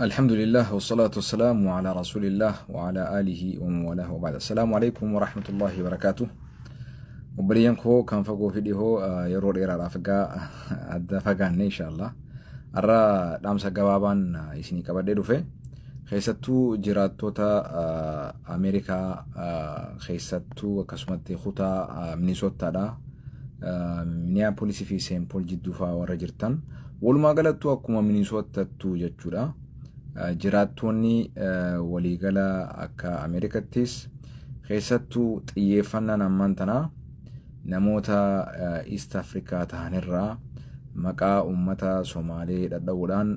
الحمد لله والصلاة والسلام على رسول الله وعلى آله ومن والاه وبعد. السلام عليكم ورحمة الله وبركاته. وبريانكو كان فقو فيديو يرور إيرا رافقا أدى فقان إن شاء الله أرى دامسا قبابان يسيني كباديرو في خيستو جراتوتا أمريكا خيستو كسمتي خوتا منيسوتا دا مينيابوليس في سين بول جدوفا ورجرتان ولما قلتو أكما منيسوتا تو جتشودا jiraattoonni waliigala akka Ameerikattis keessattuu xiyyeeffannaan ammaan tanaa namoota East Africa ta'anirraa maqaa uummata Somaalee dhadha'uudhaan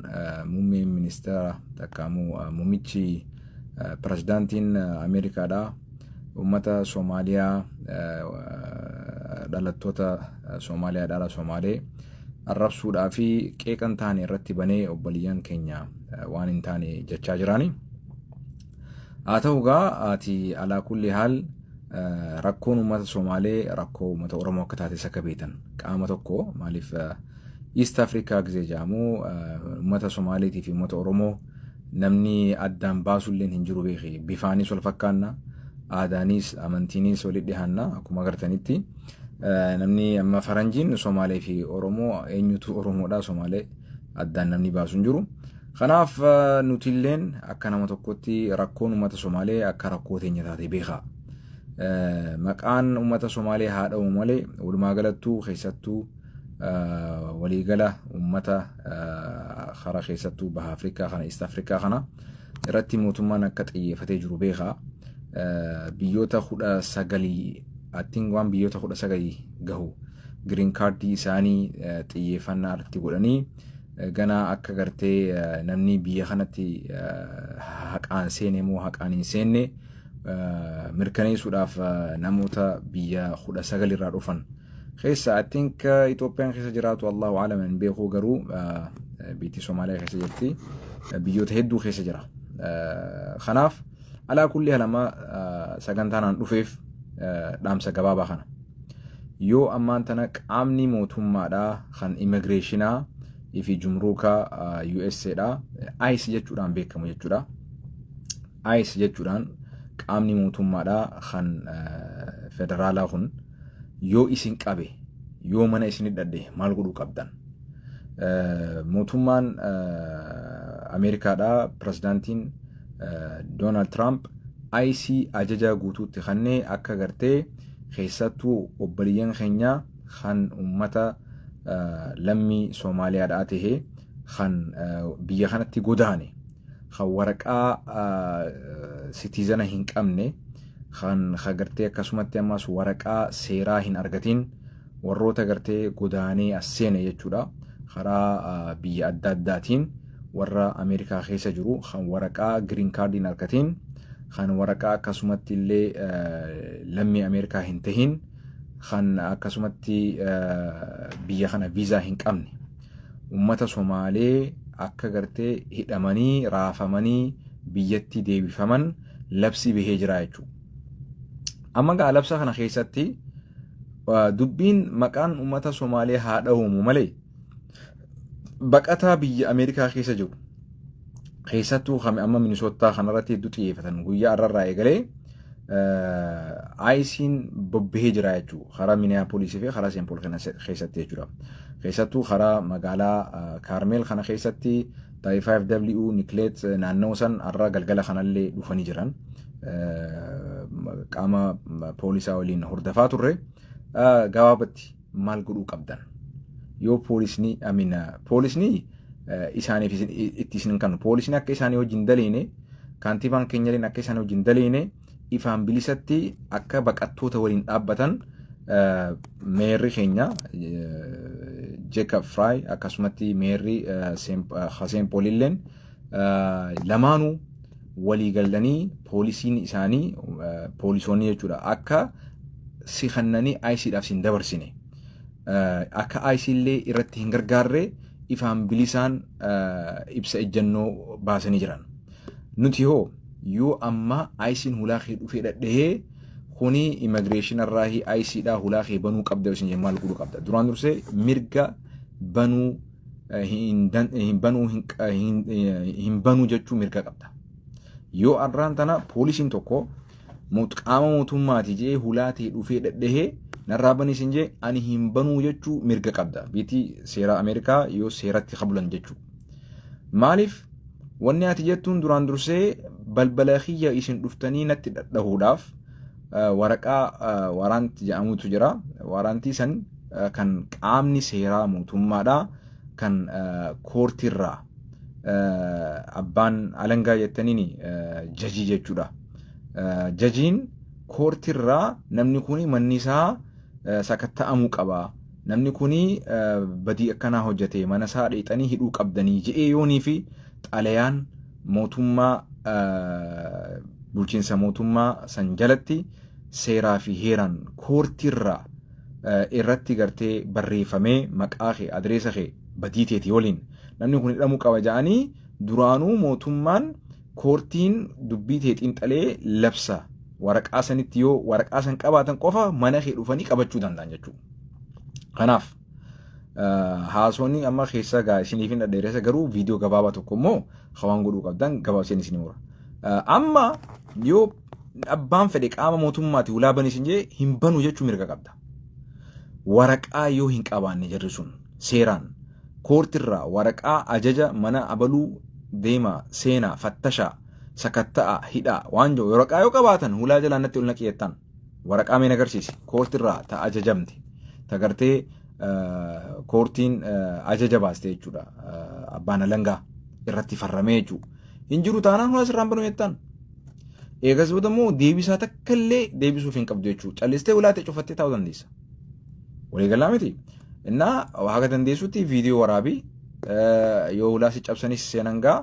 muummeen ministeera takkaamu muummichi pirezidaantiin Ameerikaadha uummata Somaaliyaa dhalattoota Somaaliyaa dhala Somaalee arrabsuudhaa fi qeeqan ta'an irratti banee obboleeyyan keenya waan hin taane jechaa jirani. haa ta'u gaa ati alaa kulli haal rakkoon uummata Somaalee rakkoo uummata Oromoo akka taates akka beektan qaama tokko maaliif East Africa gisee jedhamu uummata Somaaleetii fi uummata Oromoo namni addaan baasulleen hin jiru beeki bifaanis wal fakkaanna aadaanis amantiinis walitti dhiyaanna akkuma agartanitti namni amma faranjiin Somaalee fi Oromoo eenyutu Oromoodha Somaalee addaan namni baasu hin jiru. Kanaaf nutilleen akka nama tokkotti rakkoon uummata Somaalee akka rakkoo teenya taate beeka. Maqaan uummata Somaalee haa dha'u malee walumaa galattuu keessattuu waliigala uummata hara keessattuu baha Afrikaa kana East Afrikaa kana irratti mootummaan akka xiyyeeffatee jiru beeka. Biyyoota 19 attiin waan biyyoota 19 gahu green card isaanii xiyyeeffannaa irratti godhanii gana akka gartee namni biyya kanatti haqaan seene moo haqaan hin seenne mirkaneessuudhaaf namoota biyya 19 irraa dhufan keessa I think Itoophiyaan keessa jiraatu Allahu a'lam hin beeku garuu biyyi Somaaliyaa keessa jirti biyyoota hedduu keessa jira. Kanaaf alaa kulli halama sagantaanaan dhufeef dhaamsa gabaabaa kana yoo ammaan tana qaamni mootummaadhaa kan immigireeshinaa fi jumruuka USA dha ICE jechuudhaan beekamu jechuudha. ICE jechuudhaan qaamni mootummaadhaa kan federaalaa kun yoo isin qabe yoo mana isin hidhadhe maal godhuu qabdan. Mootummaan Ameerikaadhaa pirezidaantiin Donald Trump ICE ajaja guutuutti kannee akka gartee keessattuu obboleeyyan keenya kan uummata lammii Somaaliyaadhaa tahee kan biyya kanatti godaane kan waraqaa citizena hin qabne kan gartee akkasumatti ammas waraqaa seeraa hin argatin warroota gartee godaanee as seene jechuudha. Karaa biyya adda addaatiin warra Ameerikaa keessa jiru kan waraqaa green card hin argatin kan waraqaa akkasumatti illee lammii Ameerikaa hin tahin kan akkasumatti biyya kana viizaa hin qabne uummata Somaalee akka gartee hidhamanii raafamanii biyyatti deebifaman labsi bahee jira jechuudha. Amma gaa labsa kana keessatti dubbiin maqaan uummata Somaalee haa dha'uumu malee baqataa biyya Ameerikaa keessa jiru keessattuu amma Minisootaa kanarratti hedduu xiyyeeffatan guyyaa arrarraa eegalee ICE'n bobbahee jira jechuudha. Karaa Minneapolis fi karaa St. Paul kana keessatti jechuudha. Keessattuu karaa magaalaa Carmel kana keessatti 35W Niklet naannoo san arra galgala kanallee dhufanii jiran qaama poolisaa waliin hordofaa turre gabaabatti maal godhuu qabdan yoo poolisni isaaniif itti isin kan poolisni akka isaanii wajjin daleene kaantibaan keenyaliin akka isaanii wajjin daleene ifaan bilisatti akka baqattoota waliin dhaabbatan meerri keenya Jacob Fry akkasumatti meerri St. Paul illeen lamaanuu walii galanii poolisiin isaanii poolisoonni jechuudha akka si kannanii ICE'dhaaf sin dabarsine akka ICE illee irratti hin gargaarre ifaan bilisaan ibsa ejjannoo baasanii jiran. Nuti hoo yoo amma ICE'n hulaakee dhufee dhadhahee kuni immigration irraahi ICE'dhaa hulaakee banuu qabda isin maal godhuu qabda. Duraan dursee mirga banuu hin banuu jechuu mirga qabda. Yoo arraan tana poolisiin tokko qaama mootummaati jee hulaatii dhufee dhadhahee narraa banis hin jee ani hin banuu jechuu mirga qabda. Biitii seera Ameerikaa yoo seeratti qabulan jechuu. Maaliif wanni ati jettuun duraan dursee balbala kiyya isin dhuftanii natti dhadhahuudhaaf waraqaa waraanti jedhamutu jira. Waraantii san kan qaamni seeraa mootummaadhaa kan koortiirraa abbaan alangaa jettaniin jajii jechuudha. Jajiin koortiirraa namni kuni manni isaa sakatta'amuu qaba. Namni kuni badii akkanaa hojjete mana isaa dheexanii hidhuu qabdanii je'ee yoonii fi xalayaan mootummaa bulchiinsa mootummaa san jalatti seeraa fi heeraan koortiirraa irratti gartee barreeffamee maqaa kee adreesa kee badii teetii waliin namni kun hidhamuu qaba jedhanii duraanuu mootummaan koortiin dubbii teetiin xalee labsa waraqaa sanitti yoo waraqaa san qabaatan qofa mana kee dhufanii qabachuu danda'an jechuudha. Kanaaf haasonni amma keessa gaa isiniif hin dhadheeressa garuu viidiyoo gabaabaa tokko immoo hawaan godhuu qabdan gabaabseen isin mura. Amma yoo abbaan fedhe qaama mootummaati ulaa banis hin jee hin banu jechuu mirga qabda. Waraqaa yoo hin qabaanne jarri sun seeraan koortiirraa waraqaa ajaja mana abaluu deema seenaa fattashaa sakatta'a hidhaa waan jiru waraqaa yoo qabaatan hulaa jalaan natti ol naqiyettan waraqaa meen agarsiisi koortiirraa ta ajajamti ta gartee koortiin ajaja baaste jechuudha abbaan alangaa irratti farramee jechuudha hin jiru taanaan hulaa sirraan banuu jettan eegas booda immoo deebisaa takka illee deebisuuf hin qabdu jechuudha callistee hulaa ta'e cufattee taa'uu dandeessa walii galaa miti innaa waaqa dandeessutti viidiyoo waraabii yoo hulaa si cabsanis seenangaa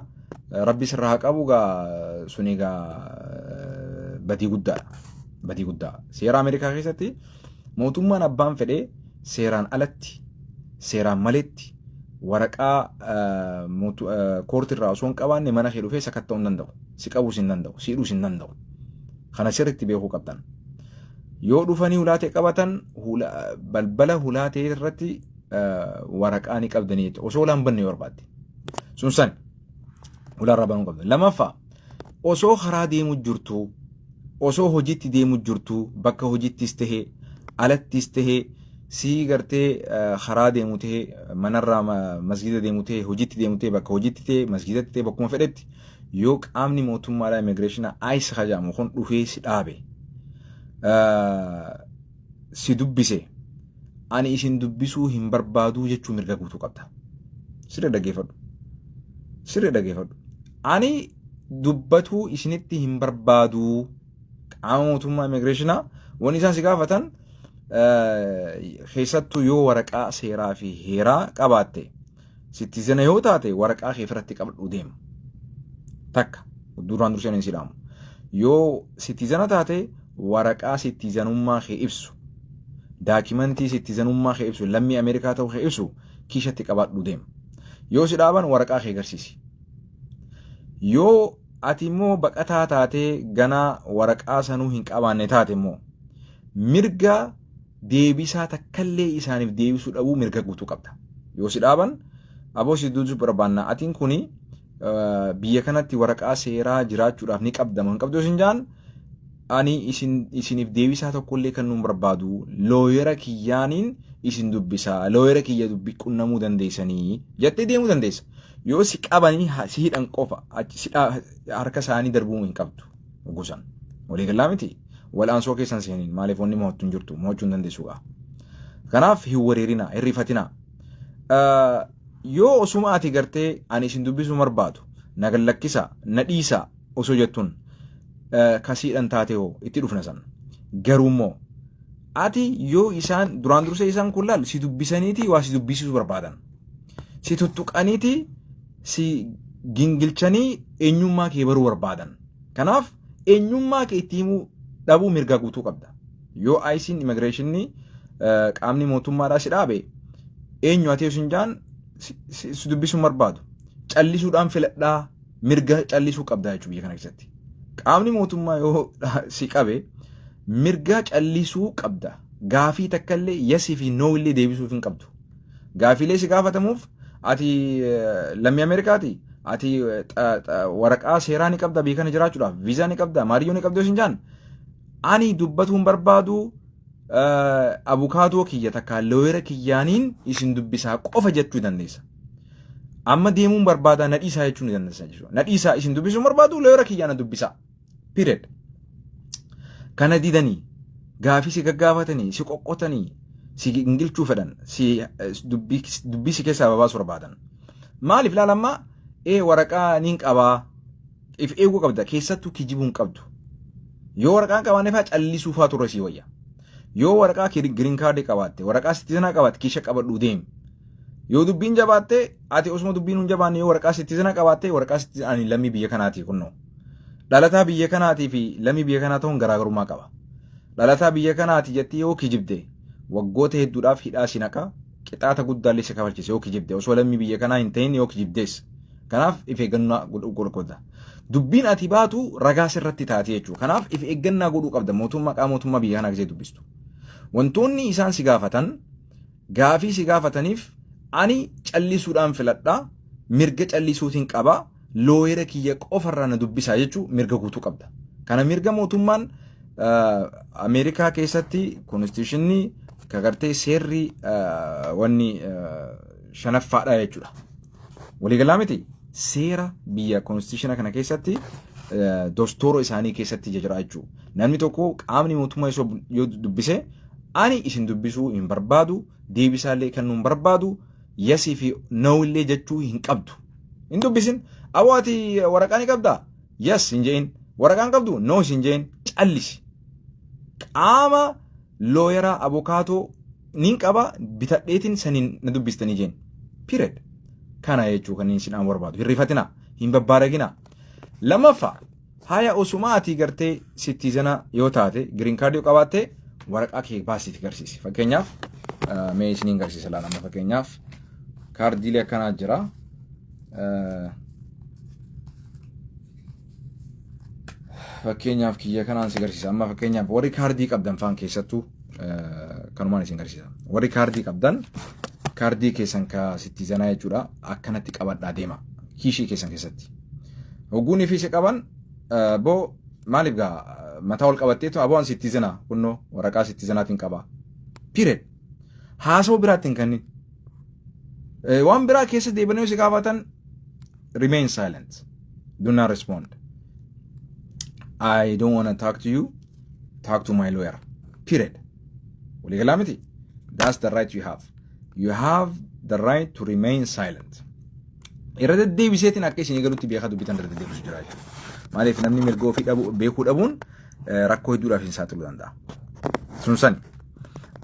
rabbi sirraa qabu gaa suni gaa badii guddaa seera Ameerikaa keessatti mootummaan abbaan fedhee seeraan alatti seeraan maletti waraqaa koortiirraa osoo hin qabaanne mana kee dhufee sakatta'uu hin danda'u si qabuus hin danda'u si hidhuus hin danda'u kana sirriitti beekuu qabdan yoo dhufanii hulaatee qabatan balbala hulaatee irratti waraqaa ni qabdanii osoo hulaan banne yoo barbaadde sun san hulaarraa banuu qabdan. Lamaffaa osoo karaa deemu jirtu osoo hojiitti deemu jirtu bakka hojiittis tahee alattis tahee si gartee karaa deemu tahee manarraa masgida deemu tahee hojiitti deemu tahee bakka hojiitti tahee masgidatti tahee bakkuma fedhetti yoo qaamni mootummaadhaa immigireeshinaa ayis hajaamu kun dhufee si dhaabe si dubbise ani isin dubbisuu hin barbaaduu jechuu mirga guutuu qabda. Siree dhaggeeffadhu. Ani dubbatuu isinitti hin barbaaduu qaama mootummaa immigireeshinaa wanni isaan si gaafatan keessattuu yoo waraqaa seeraa fi heeraa qabaatte sittizana yoo taate waraqaa kee irratti qabadhuu deema. Takka duraan durseen hin sidhaamu. Yoo sittizana taate waraqaa sittizanummaa kee ibsu daakimantii sittizanummaa kee ibsu lammii Ameerikaa ta'uu kee ibsu kiishatti qabadhuu deema. Yoo si dhaaban waraqaa kee agarsiisi. Yoo ati immoo baqataa taatee ganaa waraqaa sanuu hin qabaanne taate immoo mirga deebisaa takkallee isaaniif deebisuu dhabuu mirga guutuu qabda. Yoo si dhaaban aboo si duuduu barbaanna atiin kuni biyya kanatti waraqaa seeraa jiraachuudhaaf ni qabdama hin qabdu isin jaan ani isiniif deebisaa tokkollee kan nuun barbaadu looyera kiyyaaniin isin dubbisaa looyera kiyya dubbi qunnamuu dandeessanii jettee deemuu dandeessa. Yoo si qabanii si hidhan qofa harka isaanii darbuu hin qabdu gosan walii galaa miti wal'aansoo keessan seeniin maaliif wanni mo'attu hin jirtu mo'achuu hin dandeessu gaa. Kanaaf hin wareerinaa hin rifatinaa. Yoo osuma ati gartee ani isin dubbisuu barbaadu na gallakkisaa na dhiisaa osoo jettuun kasiidhan taate hoo itti dhufna san garuu immoo ati yoo isaan duraan dursee isaan kun laal si dubbisaniiti waa si dubbisuu barbaadan si tuttuqaniiti si gingilchanii eenyummaa kee baruu barbaadan. Kanaaf eenyummaa kee itti himuu dhabuu mirga guutuu qabda. Yoo ayisiin immigireeshinii qaamni mootummaadhaa si dhaabe eenyu ati isin jaan si dubbisuu barbaadu callisuudhaan filadhaa mirga callisuu qabda jechuudha biyya kana keessatti. Qaamni mootummaa yoo si qabe mirga callisuu qabda. Gaafii takkallee yesii fi noo illee deebisuuf hin qabdu. Gaafiilee si gaafatamuuf ati lammii Ameerikaati ati waraqaa seeraa ni qabda biyya kana jiraachuudhaaf viizaa ni qabda maariyyoo ni qabda isin jaan ani dubbatuun barbaadu abukaatoo kiyya takka looyera kiyyaaniin isin dubbisaa qofa jechuu dandeessa. Amma deemuun barbaada nadhiisaa jechuun ni dandeessa jechuudha. Nadhiisaa isin dubbisuun barbaadu looyera kiyyaana dubbisaa. Period. Kana didanii gaafii si gaggaafatanii si qoqqotanii si ingilchuu fedhan si dubbii si keessaa babaasu barbaadan. Maaliif laalammaa waraqaa niin qabaa if eeguu qabda keessattuu kijibuun qabdu. Yoo waraqaan qabaanne faa callisuu faa turre sii wayya. Yoo waraqaa green card qabaatte waraqaa citizenaa qabaatte kiisha qabadhuu deemi. Yoo dubbiin jabaatte ati osuma dubbiin hin jabaanne yoo waraqaa citizenaa qabaatte waraqaa citizenaa lammii biyya kanaati kunno. Dhalataa biyya kanaatii fi lammii biyya kanaa ta'uun garaagarummaa qaba. Dhalataa biyya kanaati jettee yoo kijibde waggoota hedduudhaaf hidhaa si naqa qixaata guddaallee si kafalchise yoo kijibde osoo lammii biyya kanaa hin ta'in yoo kijibdees. Kanaaf if eeggannaa godhuu qabda. Dubbiin ati baatu ragaa sirratti taati jechuudha. Kanaaf if eeggannaa godhuu qabda mootummaa biyya kanaa gisee dubbistu. Wantoonni isaan si gaafatan gaafii si gaafataniif ani callisuudhaan filadhaa mirga callisuutiin qaba looyera kiyya qofarraa na dubbisaa jechuu mirga guutuu qabda. Kana mirga mootummaan Ameerikaa keessatti konstitushinii kagartee seerri wanni shanaffaadha jechuudha. Waliigalaa miti seera biyya konstitushina kana keessatti dostoro isaanii keessatti jira jechuudha. Namni tokko qaamni mootummaa yoo dubbise ani isin dubbisuu hin barbaadu deebisaallee kennuu hin barbaadu yasii fi noollee jechuu hin qabdu. Hin dubbisin awaati waraqaan qabda yes hin jeen waraqaan qabdu no hin jeen callisi. Qaama looyera abukaatoo nin qaba bitadheetiin saniin na dubbistanii jeen. Period. Kana jechuu kan isin aan barbaadu. Hirrifatina hin babbaaragina. Lammaffaa haya osuma ati gartee citizenaa yoo taate green card yoo qabaatte waraqaa kee baasiiti garsiisi. Fakkeenyaaf mee isiniin garsiisa laala fakkeenyaaf kaardiilee akkanaa jira. Fakkeenyaaf kiyya kanaan si garsiisa. Amma fakkeenyaaf warri kaardii qabdan faan keessattuu kanumaan isin garsiisa. Warri kaardii qabdan kaardii keessan ka citizenaa jechuudha. Akkanatti qabadhaa deema. Kiishii keessan keessatti. Hogguunii fi si qaban boo maaliif gaa mataa ol qabatteetu aboon citizenaa kunnoo waraqaa citizenaatiin qaba. Period. Haasoo biraatiin kannin. Waan biraa keessa deebanii si gaafatan remain silent. Do not respond. I don't want to talk to you. Talk to my lawyer. Period. Waliigalaa miti. That's the right you have. You have the right to remain silent. Irra deddeebiseetiin akka isin galuutti beekaa dubbitan irra deddeebisu jira jechuudha. Maaliif namni mirga ofii beekuu dhabuun rakkoo hedduudhaaf hin saaxiluu danda'a. Sun sani.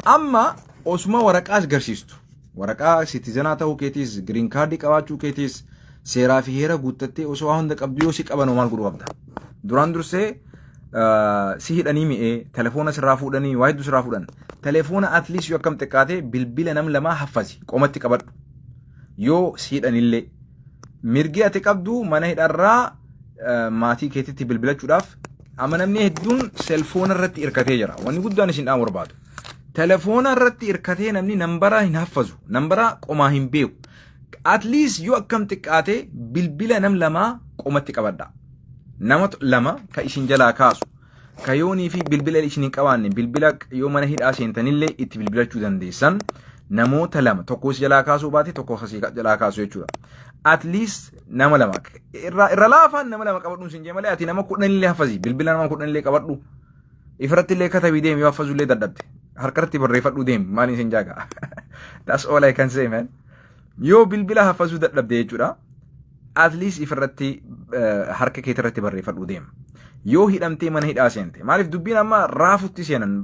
Amma osuma waraqaas garsiistu. Waraqaa citizenaa ta'uu keetiis, green card qabaachuu keetiis, seeraa fi heera guuttattee osoo waa hunda qabdu yoo si qaban maal godhuu qabda. Duraan dursee si hidhanii mi'ee telefoona sirraa fuudhanii waa hedduu sirraa fuudhan. Telefoona at least yoo akkam xiqqaate bilbila nam lamaa haffasi qomatti qabadhu. Yoo si hidhanillee mirgi ati qabdu mana hidharraa maatii keetitti bilbilachuudhaaf amma namni hedduun selfoona irratti hirkatee jira. Wanni guddaan isin dhaan barbaadu. Telefoona irratti hirkatee namni nambara hin haffazu. Nambara qomaa hin beeku. At least yoo akkam xiqqaate bilbila nam lamaa qomatti qabadha. Nama lama ka isin jalaa kaasu. Ka yoonii fi bilbila isin hin qabaanne bilbila yoo mana hidhaa seentanillee itti bilbilachuu dandeessan namoota lama tokko si jalaa kaasuu baate tokko si jalaa kaasu jechuudha. At least nama lama irra laafaan nama lama qabadhuun sin jee malee ati nama kudhanillee haffasi bilbila nama kudhanillee qabadhu ifirrattillee katabii deemi yoo haffazullee dadhabde harkarratti barreeffadhu deemi maaliin sin jaaga. That's all I can say man. Yoo bilbila haffazuu dadhabde jechuudha. At least ifirratti harka keetirratti barreeffadhu deemi. Yoo hidhamtee mana hidhaa seente maaliif dubbiin amma raafutti seenan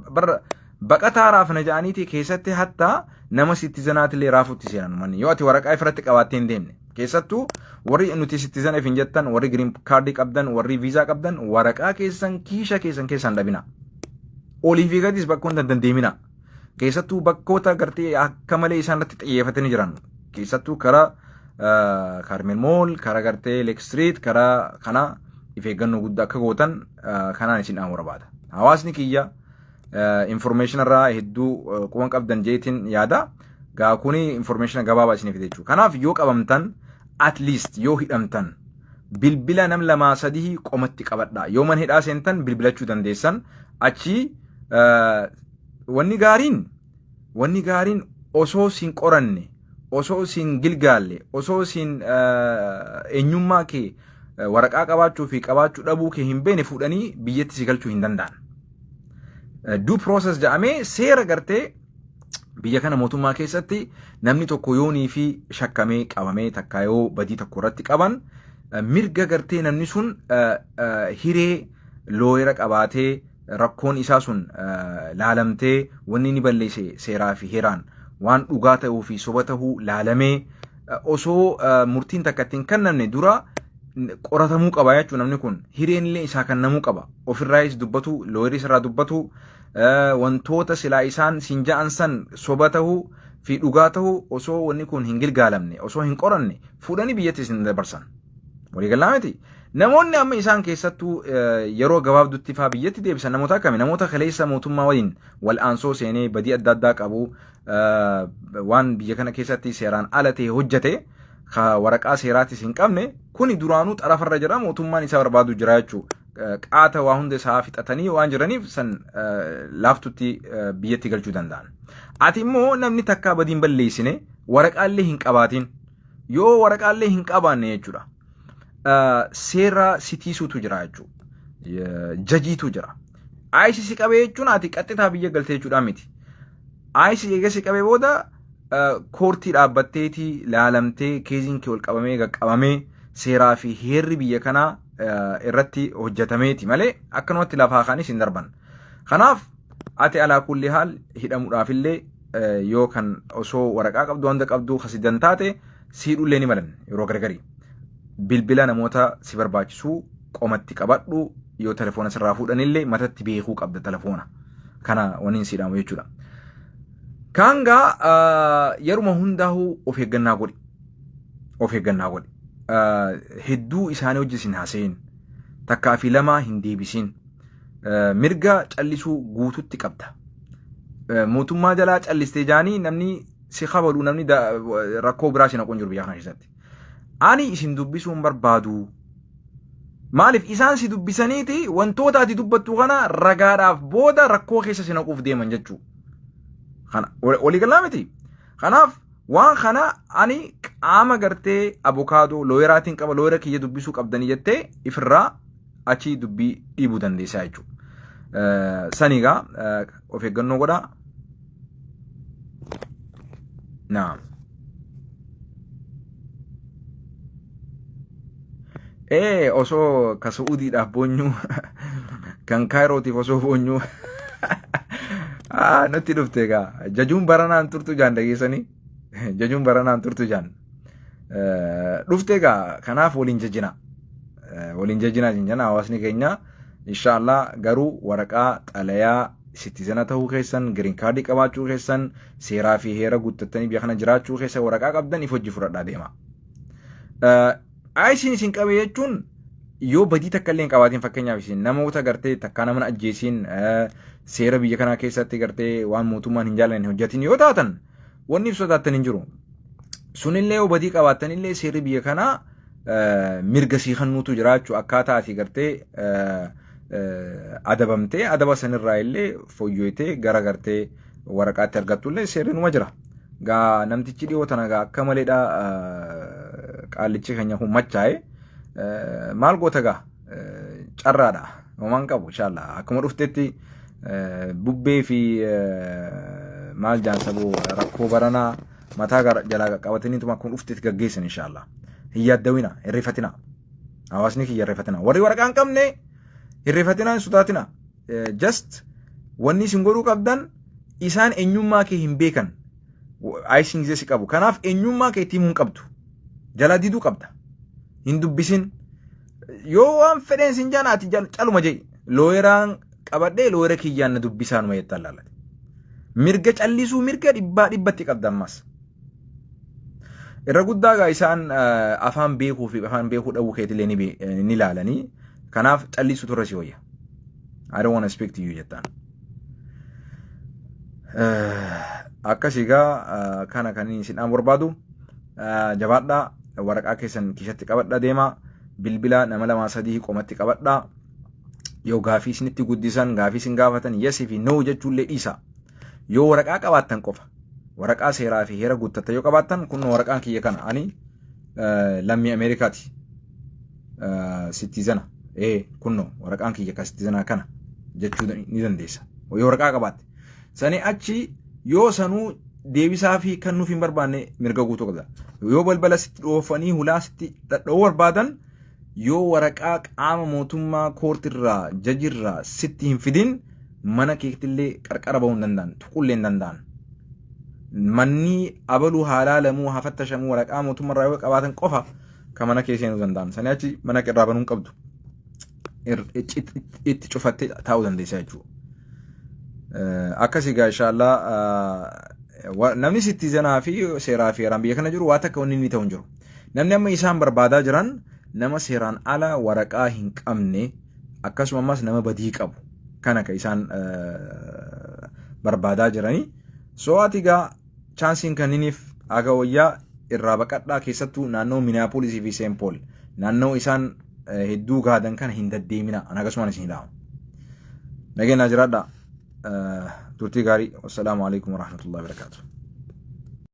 baqataa raafna ja'aniiti keessatti hatta nama citizenaatillee raafutti seenan manni yoo ati waraqaa ifirratti qabaattee hin deemne keessattuu warri nuti citizen if hin jettan warri green card qabdan warri viizaa qabdan waraqaa keessan kiisha keessan dhabina. Olii fi gadis bakkoon dandeemina. Keessattuu bakkoota gartee akka malee isaan irratti xiyyeeffatanii jiran keessattuu karaa Carmel Mall karaa gartee Lake Street karaa kana if eeggannoo guddaa akka gootan kanaan isin dhaamu barbaada. Hawaasni kiyya information irraa hedduu quban qabdan jeetiin yaada gaa kuni information gabaabaa isiniif jechuudha. Kanaaf yoo qabamtan at least yoo hidhamtan bilbila nam lamaa sadii qomatti qabadhaa. Yoo man hidhaa seentan bilbilachuu dandeessan achi wanni gaariin osoo siin qoranne osoo siin gilgaalle osoo siin eenyummaa kee waraqaa qabaachuu fi qabaachuu dhabuu kee hin beene fuudhanii biyyatti si galchuu hin danda'an. Due process jedhamee seera gartee biyya kana mootummaa keessatti namni tokko yoonii fi shakkamee qabamee takkaa yoo badii tokko irratti qaban mirga gartee namni sun hiree looyera qabaatee rakkoon isaa sun laalamtee wanni ni balleesse seeraa fi heeraan waan dhugaa ta'uu fi soba ta'uu laalamee osoo murtiin takka ittiin kennamne dura qoratamuu qaba jechuudha. Namni kun hireen illee isaa kennamuu qaba. Ofirraayis dubbatu, looyeris irraa dubbatu, wantoota silaa isaan siin ja'an san soba ta'uu fi dhugaa ta'uu osoo wanni kun hin gilgaalamne osoo hin qoranne fuudhanii biyyatti isin dabarsan. Walii galaa miti. Namoonni amma isaan keessattuu yeroo gabaabdutti faa biyyatti deebisan namoota akkami? Namoota kaleessa mootummaa waliin wal aansoo seenee badii adda addaa qabu waan biyya kana keessatti seeraan ala ta'e hojjete waraqaa seeraatis hin qabne kuni duraanuu xarafarra jira mootummaan isaa barbaadu jira jechuudha. Qaata waa hunda isaa fixatanii waan jiraniif san laaftutti biyyatti galchuu danda'an. Ati immoo namni takkaa badiin balleessine waraqaallee hin qabaatin yoo waraqaallee hin qabaanne jechuudha. Seera sitiisuutu jira jechuudha. Jajiitu jira. ICC qabee jechuun ati qaxxitaa biyya galtee jechuudha miti. ICC eegasi qabee booda koortii dhaabbatteetii laalamtee keeziin kee ol qabamee qaqqabamee seeraa fi heerri biyya kanaa irratti hojjetameeti malee akkanumatti lafaa kaanis hin darban. Kanaaf ati alaa kulli haal hidhamuudhaafillee yoo kan osoo waraqaa qabdu wanta qabdu kasidan taate siidhullee ni malan yeroo gargarii. Bilbila namoota si barbaachisu qomatti qabadhu yoo telefoona sirraa fuudhanillee matatti beekuu qabda telefoona. Kana waniin siidhamu jechuudha. Kaangaa yeruma hundaa'uu of eeggannaa godhi. Of eeggannaa godhi. Hedduu isaanii hojjesin haasa'in. Takkaa fi lama hin deebisin. Mirga callisuu guututti qabda. Mootummaa jalaa callistee jaanii namni si qabalu namni rakkoo biraa si naqoon jiru biyya kana keessatti. Ani isin dubbisuun barbaadu. Maaliif isaan si dubbisaniiti wantoota ati dubbattu kana ragaadhaaf booda rakkoo keessa si naquuf deeman jechuu. Kana walii galaa miti. Kanaaf waan kana ani qaama gartee abukaadoo looyeraatiin qaba looyera kiyya dubbisuu qabdanii jettee ifirraa achi dubbii dhiibuu dandeessaa jechuudha. Saniigaa of eeggannoo godhaa. Naam. Osoo ka Suudiidhaaf boonyuu kan Kaayirootiif osoo boonyuu nutti dhufte egaa jajuun baranaan turtu jaan dhageessanii jajuun baranaan turtu jaan dhufte egaa kanaaf waliin jajjinaa jinjana hawaasni keenya inshaallah garuu waraqaa xalayaa sitizana ta'uu keessan giriin kaardii qabaachuu keessan seeraa fi heera guuttattanii biyya kana jiraachuu keessa waraqaa qabdan if hojii fudhadhaa deema. Isin isin qabee jechuun yoo badii takka illee hin qabaatiin fakkeenyaaf isin namoota gartee takkaa nama ajjeesiin seera biyya kanaa keessatti gartee waan mootummaan hin jaallanne hojjetin yoo taatan wanni if sodaattan hin jiru. Sunillee yoo badii qabaattan illee seerri biyya kanaa mirga sii kennuutu jiraachuu akkaataa ati gartee adabamtee adaba sanirraa illee fooyyooytee gara gartee waraqaatti argattu illee seerri numa jira. Gaa namtichi dhiyoo tana gaa akka maleedha qaallichi keenya kun machaa'e maal goota gaa carraadha homaan qabu inshaallah akkuma dhuftetti bubbee fi maal jaansaboo rakkoo baranaa mataa jalaa qabataniituma akkuma dhuftetti gaggeessan inshaallah hin yaaddawina hirrifatina hawaasni kiyya hirrifatina warri waraqaa hin qabne hirrifatina hin sodaatina just wanni isin godhuu qabdan isaan eenyummaa kee hin beekan isin si qabu kanaaf eenyummaa kee tiimuu hin qabdu jala diduu qabda hin dubbisin yoo waan fedhen sin jaanaati caluma jee looyeraan qabadhee looyera kiyyaan na dubbisaanuma jettaan laalate mirga callisuu mirga dhibbatti qabda ammas irra guddaa gaa isaan afaan beekuu fi afaan beekuu dhabuu keetillee ni laalanii kanaaf callisuu turre si wayya I don't want to speak to you jettaan akkasigaa kana kan isin barbaadu jabaadhaa waraqaa keessan keessatti qabadhaa deemaa bilbila nama 2-3 qomatti qabadhaa yoo gaafii isinitti guddisan gaafii isin gaafatan yes fi no jechuullee dhiisa yoo waraqaa qabaattan qofa waraqaa seeraa fi heera guuttatta yoo qabaattan kun waraqaan kiyya kana ani lammii Ameerikaati citizen kunno waraqaan kiyya ka citizen kana jechuu ni dandeessa yoo waraqaa qabaatte sani achi yoo sanuu deebisaa fi kan nuuf hin barbaanne mirga guutuu qabda yoo balbala sitti dhoofanii hulaa sitti dhadha'uu barbaadan yoo waraqaa qaama mootummaa koortirraa jajirraa sitti hin fidin mana keetillee qarqara ba'uu hin danda'an tuqullee hin danda'an manni abaluu haalaalamuu hafattashamuu waraqaa mootummaarraa yoo qabaatan qofa kan mana kee seenuu danda'an sani achi mana irraa banuu hin qabdu itti cufattee taa'uu dandeessa jechuudha. Akkasigaa inshallah namni citizenaa fi seeraa fi heeraan biyya kana jiru waa takka wanni inni ta'u hin jiru. Namni amma isaan barbaadaa jiran nama seeraan ala waraqaa hin qabne akkasumas nama badii qabu kana ka isaan barbaadaa jiranii. So atigaa chaansiin kanniniif aga wayyaa irraa baqadhaa keessattuu naannoo Minneapolis fi St. Paul naannoo isaan hedduu gaadan kana hin deddeemina an akkasumaan isin hidhaama. Nageenyaa jiraadhaa. turtii gaarii. Wassalaamu alaikum warahmatullahi wabarakatuh.